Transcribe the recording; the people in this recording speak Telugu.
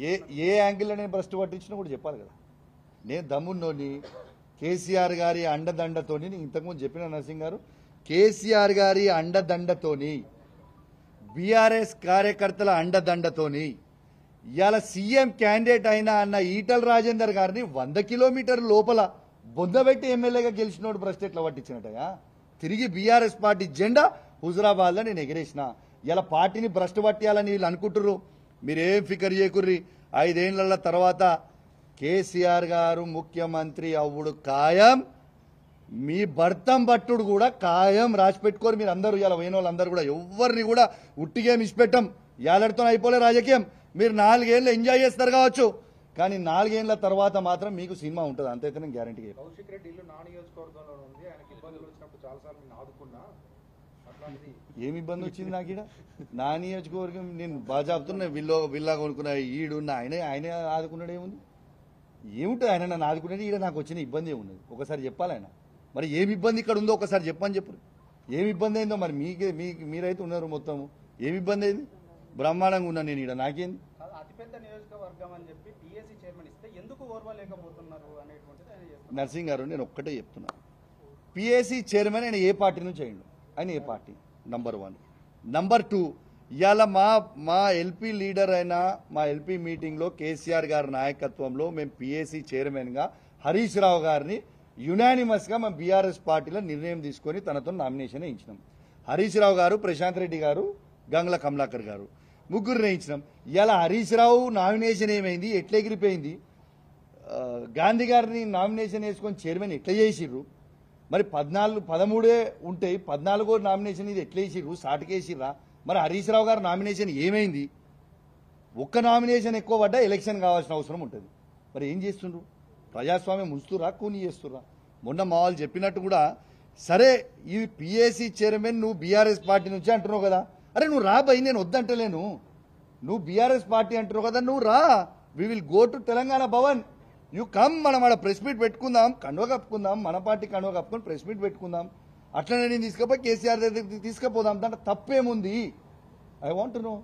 ఏ యాంగిల్ నేను భ్రష్టు పట్టించినా కూడా చెప్పాలి కదా. నేను దమ్మున్నోని కేసీఆర్ గారి అండదండతోని ఇంతకుముందు చెప్పిన నరసింగ్ గారు, కేసీఆర్ గారి అండదండతోని బీఆర్ఎస్ కార్యకర్తల అండదండతోని ఇవాళ సీఎం క్యాండిడేట్ అయినా అన్న ఈటల రాజేందర్ గారిని 100 కిలోమీటర్ల లోపల బొందబెట్టి ఎమ్మెల్యేగా గెలిచినోడు భ్రష్టు ఎట్లా పట్టించినట్టయా. తిరిగి బీఆర్ఎస్ పార్టీ జెండా హుజురాబాద్లో నేను ఎగిరేసిన. ఇలా పార్టీని భ్రష్టు పట్టియాలని వీళ్ళు అనుకుంటుర్రు. మీరేం ఫికర్ చేయకుర్రి. 5 ఏళ్ల తర్వాత కేసీఆర్ గారు ముఖ్యమంత్రి అవ్వుడు ఖాయం, మీ భర్తం పట్టుడు కూడా ఖాయం. రాసి పెట్టుకోరు మీరు అందరూ. ఇలా పోయిన వాళ్ళందరూ కూడా ఎవరిని కూడా ఉట్టిగా మిసిపెట్టం. ఏళ్ళతో అయిపోలే రాజకీయం. మీరు 4 ఏళ్ళు ఎంజాయ్ చేస్తారు కావచ్చు, కానీ 4 ఏళ్ల తర్వాత మాత్రం మీకు సినిమా ఉంటుంది. అంతైతే నేను గ్యారంటీ. కౌశిక్ రెడ్డి ఇల్లు నా నియోజకవర్గంలో ఉంది. ఆయనకి ఇబ్బందులు వచ్చినప్పుడు చాలాసార్లు నేను ఆదుకున్నా. ఏమి ఇబ్బంది వచ్చింది నాకు? ఇక్కడ నా నియోజకవర్గం నేను బాగా చెప్తున్నా. విల్లా కొనుక్కున్నా, ఈడున్న ఆయనే ఆదుకున్నాడు. ఏముంది? ఏముంటుంది ఆయన నన్ను ఆదుకునేది? ఈడ నాకు వచ్చిన ఇబ్బంది ఏమున్నది ఒకసారి చెప్పాలి ఆయన. మరి ఏమి ఇబ్బంది ఇక్కడ ఉందో ఒకసారి చెప్పని చెప్పు. ఏమి ఇబ్బంది అయిందో మరి మీరైతే ఉన్నారు మొత్తము. ఏమి ఇబ్బంది అయింది? బ్రహ్మాండంగా ఉన్నా నేను ఈడ. నాకేంది? అతిపెద్ద నియోజకవర్గం అని చెప్పి పిఎస్సి చైర్మన్ ఇస్తే ఎందుకు ఓర్వలేకపోతున్నారు అనేటువంటిది నర్సింగ్ గారు నేను ఒక్కటే చెప్తున్నా. పిఎస్సి చైర్మన్ ఆయన ఏ పార్టీ నుంచి అయ్యిండు? ఆయన ఏ పార్టీ? నంబర్ 1. నంబర్ 2, ఇవాళ మా ఎల్పీ లీడర్ అయిన మా ఎల్పీ మీటింగ్లో కేసీఆర్ గారి నాయకత్వంలో మేము పిఎస్సి చైర్మన్గా హరీష్ రావు గారిని యునానిమస్గా మా బీఆర్ఎస్ పార్టీలో నిర్ణయం తీసుకొని తనతో నామినేషన్ ఇచ్చినాం. హరీష్ రావు గారు, ప్రశాంత్ రెడ్డి గారు, గంగుల కమలాకర్ గారు ముగ్గురు ఇచ్చినాం. ఇలా హరీష్ రావు నామినేషన్ ఏమైంది? ఎట్లా ఎగిరిపోయింది? గాంధీ గారిని నామినేషన్ వేసుకొని చైర్మన్ ఎట్లా చేసిర్రు? మరి 13 ఉంటాయి, 14వ నామినేషన్ ఇది ఎట్లా వేసిర్రు? సాటికేసిర్రా? మరి హరీష్ రావు గారు నామినేషన్ ఏమైంది? ఒక్క నామినేషన్ ఎక్కువ పడ్డా ఎలక్షన్ కావాల్సిన అవసరం ఉంటుంది. మరి ఏం చేస్తుండ్రు? ప్రజాస్వామ్యం ఉంచుతురా, కూని చేస్తురా? మొన్న మా వాళ్ళు చెప్పినట్టు కూడా, సరే ఈ పిఎస్సి చైర్మన్ నువ్వు బీఆర్ఎస్ పార్టీ నుంచి అంటున్నావు కదా, అరే నువ్వు రా భయ్, నేను వద్దంటలేను. నువ్వు బీఆర్ఎస్ పార్టీ అంటున్నావు కదా, నువ్వు రా. We will go to Telangana Bhavan. You come. మనం ఆడ ప్రెస్ మీట్ పెట్టుకుందాం, కండువ కప్పుకుందాం, మన పార్టీ కండువ కప్పుకొని ప్రెస్ మీట్ పెట్టుకుందాం. అట్లనే నేను తీసుకుపోయి కేసీఆర్ దగ్గరికి తీసుకుపోదాం. దాంట్లో తప్పేముంది? I want to know.